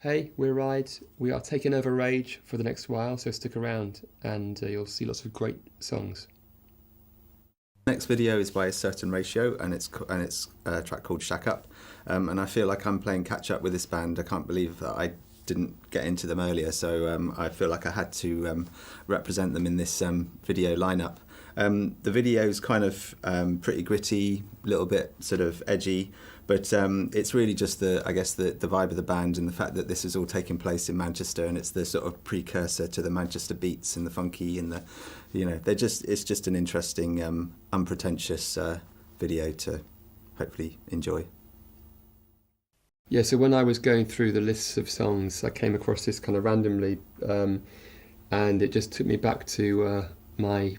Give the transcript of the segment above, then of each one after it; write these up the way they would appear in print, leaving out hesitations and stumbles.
Hey, we're Ride. We are taking over Rage for the next while, so stick around and you'll see lots of great songs. Next video is by a certain ratio, and it's a track called Shack Up. And I feel like I'm playing catch up with this band. I can't believe that I didn't get into them earlier, so I feel like I had to represent them in this video lineup. The video's kind of pretty gritty, a little bit sort of edgy, but it's really just the vibe of the band and the fact that this is all taking place in Manchester, and it's the sort of precursor to the Manchester beats and the funky and the, it's just an interesting, unpretentious video to hopefully enjoy. Yeah, so when I was going through the lists of songs, I came across this kind of randomly, and it just took me back to my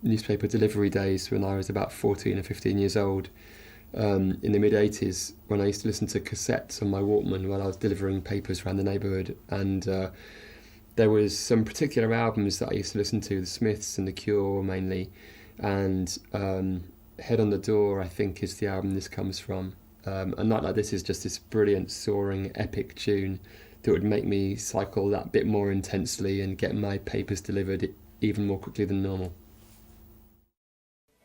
newspaper delivery days when I was about 14 or 15 years old, in the mid-80s, when I used to listen to cassettes on my Walkman while I was delivering papers around the neighbourhood. And there was some particular albums that I used to listen to, The Smiths and The Cure mainly, and Head on the Door, I think, is the album this comes from. A Night Like This is just this brilliant, soaring, epic tune that would make me cycle that bit more intensely and get my papers delivered even more quickly than normal.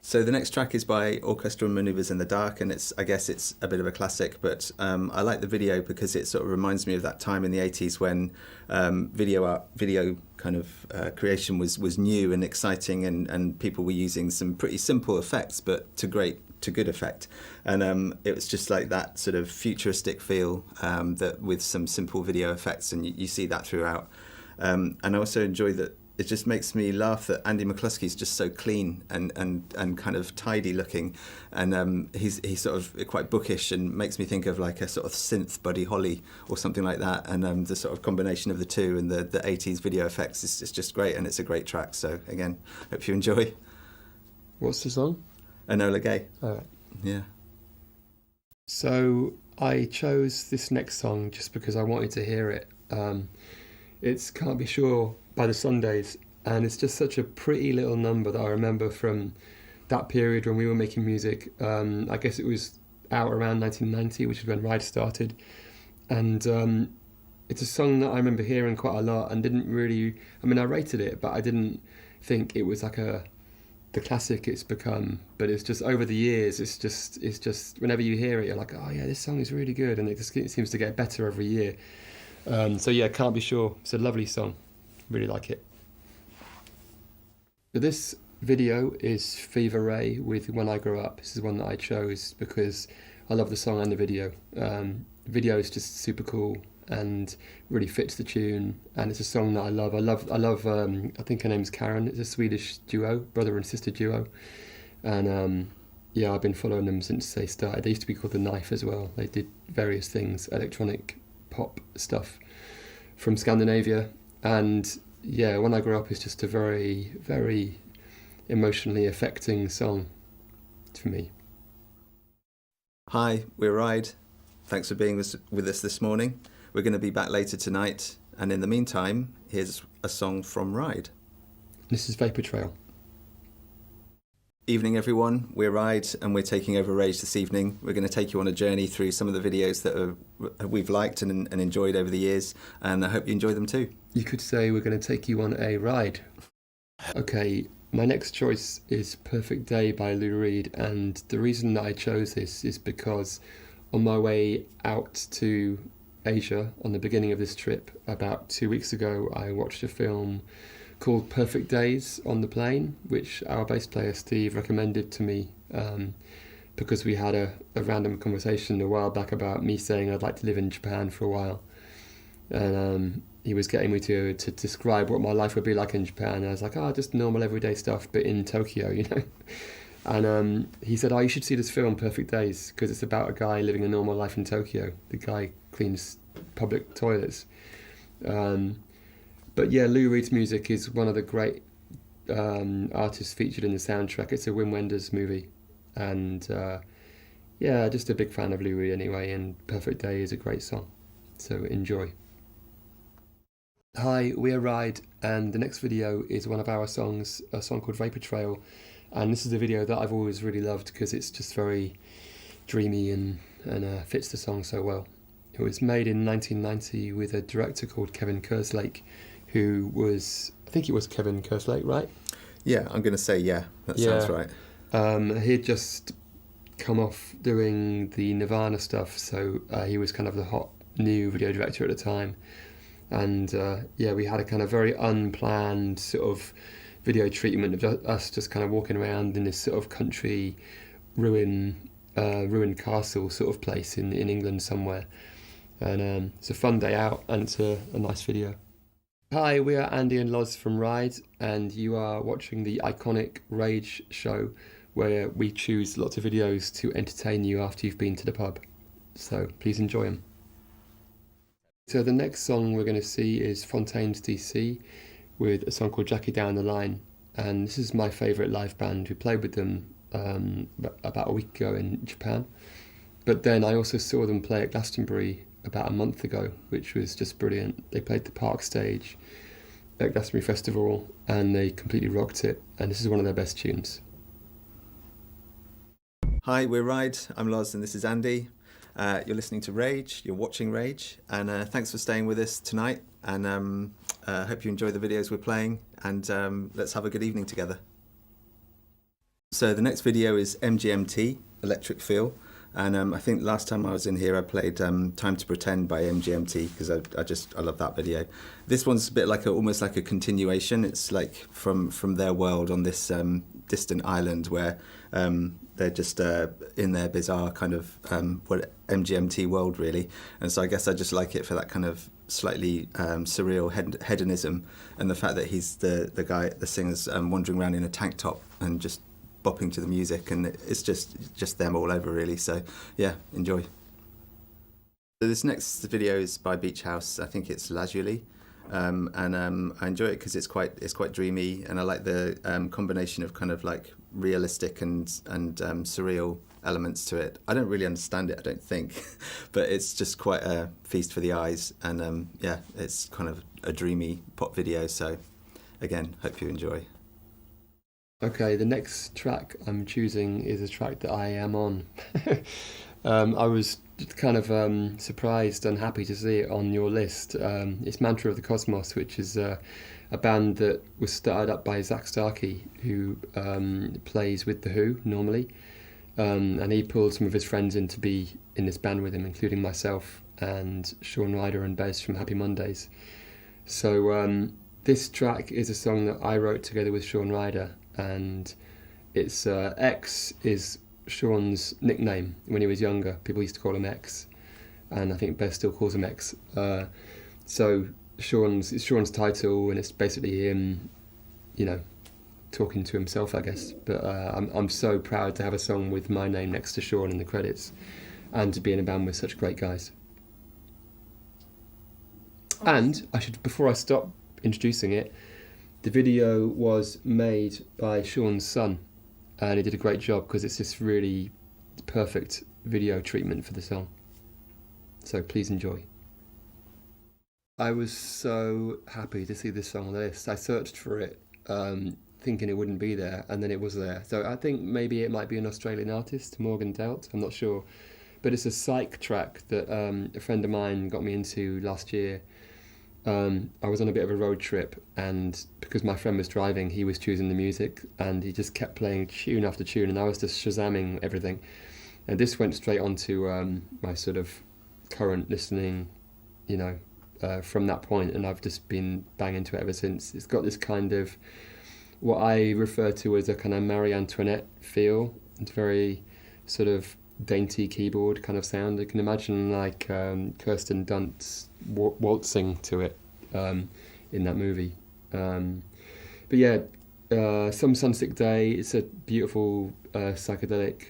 So the next track is by Orchestral Manoeuvres in the Dark, and I guess it's a bit of a classic, but I like the video because it sort of reminds me of that time in the 80s when video kind of creation was new and exciting, and people were using some pretty simple effects, but to good effect. And it was just like that sort of futuristic feel that with some simple video effects, and you see that throughout. And I also enjoy that. It just makes me laugh that Andy McCluskey's just so clean and kind of tidy looking, and he's sort of quite bookish and makes me think of like a sort of synth Buddy Holly or something like that, and the sort of combination of the two and the 80s video effects is just great, and it's a great track. So again, hope you enjoy. What's the song? Enola Gay. All right. Yeah. So I chose this next song just because I wanted to hear it. It's Can't Be Sure by the Sundays, and it's just such a pretty little number that I remember from that period when we were making music. I guess it was out around 1990, which is when Ride started, and it's a song that I remember hearing quite a lot and didn't really, I rated it, but I didn't think it was like the classic it's become. But it's just over the years, it's just whenever you hear it, you're like, oh yeah, this song is really good, and it seems to get better every year. So yeah, Can't Be Sure. It's a lovely song. Really like it. So this video is Fever Ray with When I Grow Up. This is one that I chose because I love the song and the video. The video is just super cool and really fits the tune, and it's a song that I love. I think her name's Karen. It's a Swedish duo, brother and sister duo, and yeah, I've been following them since they started. They used to be called The Knife as well. They did various things, electronic pop stuff from Scandinavia. And yeah, When I Grow Up is just a very, very emotionally affecting song for me. Hi, we're Ride. Thanks for being with us this morning. We're going to be back later tonight, and in the meantime, here's a song from Ride. This is Vapor Trail. Evening everyone, we're Ride and we're taking over Rage this evening. We're going to take you on a journey through some of the videos that we've liked and enjoyed over the years, and I hope you enjoy them too. You could say we're going to take you on a ride. Okay, my next choice is Perfect Day by Lou Reed, and the reason that I chose this is because on my way out to Asia on the beginning of this trip about 2 weeks ago, I watched a film called Perfect Days on the plane, which our bass player Steve recommended to me because we had a random conversation a while back about me saying I'd like to live in Japan for a while, and he was getting me to describe what my life would be like in Japan, and I was like, just normal everyday stuff but in Tokyo, and he said, you should see this film Perfect Days because it's about a guy living a normal life in Tokyo. The guy cleans public toilets. But yeah, Lou Reed's music is one of the great artists featured in the soundtrack. It's a Wim Wenders movie. And yeah, just a big fan of Lou Reed anyway, and Perfect Day is a great song. So enjoy. Hi, we're Ride, and the next video is one of our songs, a song called Vapor Trail. And this is a video that I've always really loved because it's just very dreamy and fits the song so well. It was made in 1990 with a director called Kevin Kerslake, who was, I think it was Kevin Kerslake, right? Yeah, I'm going to say yeah. That sounds right. He'd just come off doing the Nirvana stuff, so he was kind of the hot new video director at the time. And we had a kind of very unplanned sort of video treatment of us just kind of walking around in this sort of country ruined castle sort of place in England somewhere. And it's a fun day out, and it's a nice video. Hi, we are Andy and Loz from Ride, and you are watching the iconic Rage show, where we choose lots of videos to entertain you after you've been to the pub. So please enjoy them. So the next song we're going to see is Fontaines D.C. with a song called Jackie Down the Line. And this is my favourite live band. We played with them about a week ago in Japan. But then I also saw them play at Glastonbury about a month ago, which was just brilliant. They played the Park stage at Glastonbury Festival and they completely rocked it. And this is one of their best tunes. Hi, we're Ride. I'm Loz and this is Andy. You're listening to Rage, you're watching Rage, and thanks for staying with us tonight, and hope you enjoy the videos we're playing, and let's have a good evening together. So the next video is MGMT, Electric Feel, and I think last time I was in here I played Time to Pretend by MGMT, because I love that video. This one's a bit like almost like a continuation. It's like from their world on this distant island where they're just in their bizarre kind of MGMT world, really. And so I guess I just like it for that kind of slightly surreal hedonism, and the fact that he's the guy, the singer's wandering around in a tank top and just bopping to the music, and it's just them all over, really. So yeah, enjoy. So this next video is by Beach House. I think it's Lazuli. And I enjoy it because it's quite dreamy, and I like the combination of kind of like realistic and surreal elements to it. I don't really understand it, I don't think, but it's just quite a feast for the eyes, and it's kind of a dreamy pop video. So again, hope you enjoy. Okay, the next track I'm choosing is a track that I am on. I was kind of surprised and happy to see it on your list. It's Mantra of the Cosmos, which is a band that was started up by Zach Starkey, who plays with The Who normally. And he pulled some of his friends in to be in this band with him, including myself and Sean Ryder and Bez from Happy Mondays. So this track is a song that I wrote together with Sean Ryder, and it's X is Sean's nickname when he was younger. People used to call him X, and I think Bez still calls him X. So it's Sean's title, and it's basically him, talking to himself, I guess. But I'm so proud to have a song with my name next to Sean in the credits, and to be in a band with such great guys. And before I stop introducing it, the video was made by Sean's son, and he did a great job because it's this really perfect video treatment for the song. So please enjoy. I was so happy to see this song on the list. I searched for it, thinking it wouldn't be there, and then it was there. So I think maybe it might be an Australian artist, Morgan Delt, I'm not sure. But it's a psych track that a friend of mine got me into last year. I was on a bit of a road trip, and because my friend was driving, he was choosing the music, and he just kept playing tune after tune, and I was just shazamming everything. And this went straight onto my sort of current listening, from that point, and I've just been banging to it ever since. It's got this kind of what I refer to as a kind of Marie Antoinette feel. It's very sort of dainty keyboard kind of sound. I can imagine like Kirsten Dunst waltzing to it in that movie. But yeah, Some Sunset Day, it's a beautiful psychedelic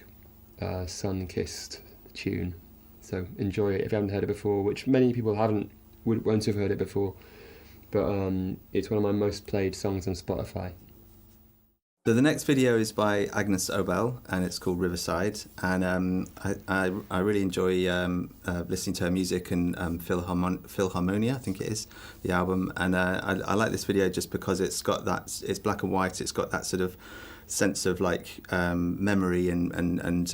sun-kissed tune. So enjoy it if you haven't heard it before, which many people won't have heard it before. But it's one of my most played songs on Spotify. So the next video is by Agnes Obel, and it's called Riverside. And I really enjoy listening to her music and Philharmonia, I think it is, the album. And I like this video just because it's got that, it's black and white, it's got that sort of sense of like memory and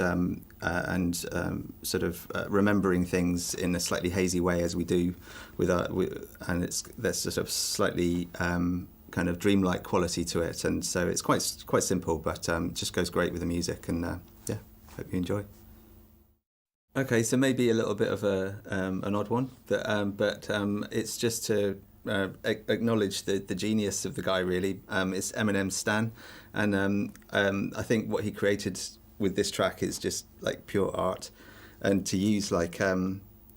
sort of remembering things in a slightly hazy way, as we do and there's sort of slightly kind of dreamlike quality to it, and so it's quite simple, but just goes great with the music, and yeah, hope you enjoy. Okay, so maybe a little bit of an odd one, but it's just to acknowledge the genius of the guy, really. It's Eminem's Stan, and I think what he created with this track is just like pure art, and to use like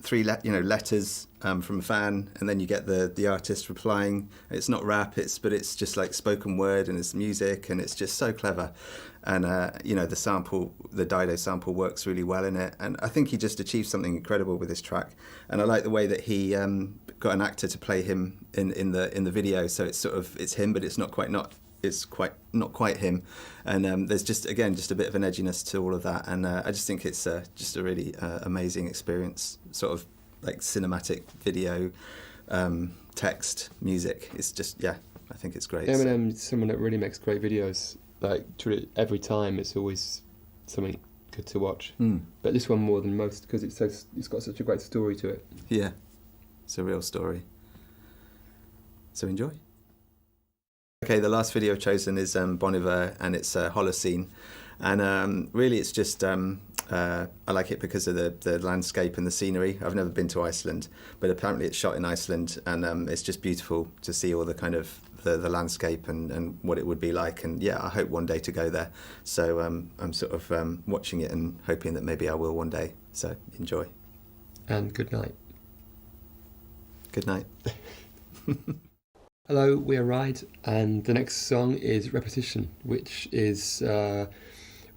three letters from a fan, and then you get the artist replying. It's not rap, but it's just like spoken word, and it's music, and it's just so clever. And the Dido sample works really well in it, and I think he just achieved something incredible with this track. And I like the way that he got an actor to play him in the video, so it's him, but it's not quite him. And there's just a bit of an edginess to all of that, and I just think it's just a really amazing experience, sort of like cinematic video, text, music. It's just, yeah, I think it's great. Eminem's someone that really makes great videos. Like every time, it's always something good to watch. But this one more than most, because it's got such a great story to it. Yeah, it's a real story. So enjoy. Okay, the last video I've chosen is Bon Iver, and it's Holocene. And really it's just, I like it because of the landscape and the scenery. I've never been to Iceland, but apparently it's shot in Iceland, and it's just beautiful to see all the kind of the landscape and what it would be like. And yeah, I hope one day to go there. So I'm sort of watching it and hoping that maybe I will one day. So enjoy. And good night. Good night. Hello, we're Ride, and the next song is Repetition, which is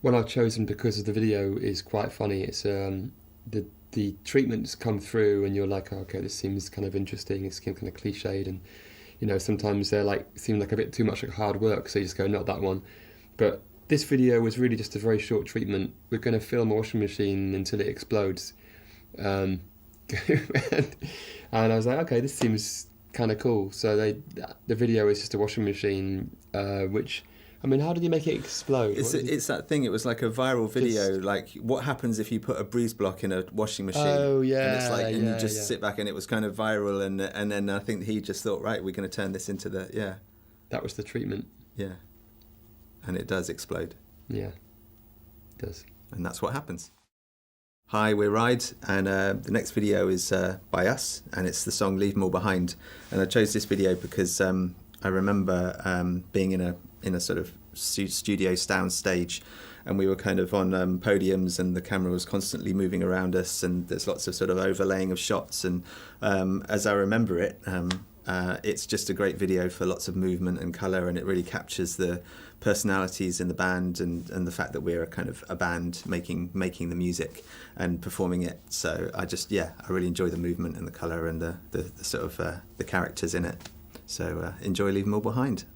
one I've chosen because the video is quite funny. It's the treatments come through, and you're like, oh, okay, this seems kind of interesting. It's kind of cliched, and sometimes they're like seem like a bit too much like hard work, so you just go, not that one. But this video was really just a very short treatment. We're going to film a washing machine until it explodes, and I was like, okay, this seems kind of cool. So the video is just a washing machine, which, I mean, how did you make it explode? It's that thing. It was like a viral video. Like, what happens if you put a breeze block in a washing machine? Oh yeah, and it's like, and you just sit back, and it was kind of viral. And then I think he just thought, right, we're going to turn this into That was the treatment. Yeah, and it does explode. Yeah, it does. And that's what happens. Hi, we're Ride, and the next video is by us, and it's the song Leave 'Em All Behind. And I chose this video because I remember being in a sort of studio sound stage, and we were kind of on podiums, and the camera was constantly moving around us, and there's lots of sort of overlaying of shots, and as I remember it, it's just a great video for lots of movement and colour, and it really captures the personalities in the band and the fact that we're a kind of a band making the music and performing it. So I really enjoy the movement and the colour and the sort of the characters in it. So enjoy Leave 'Em All Behind.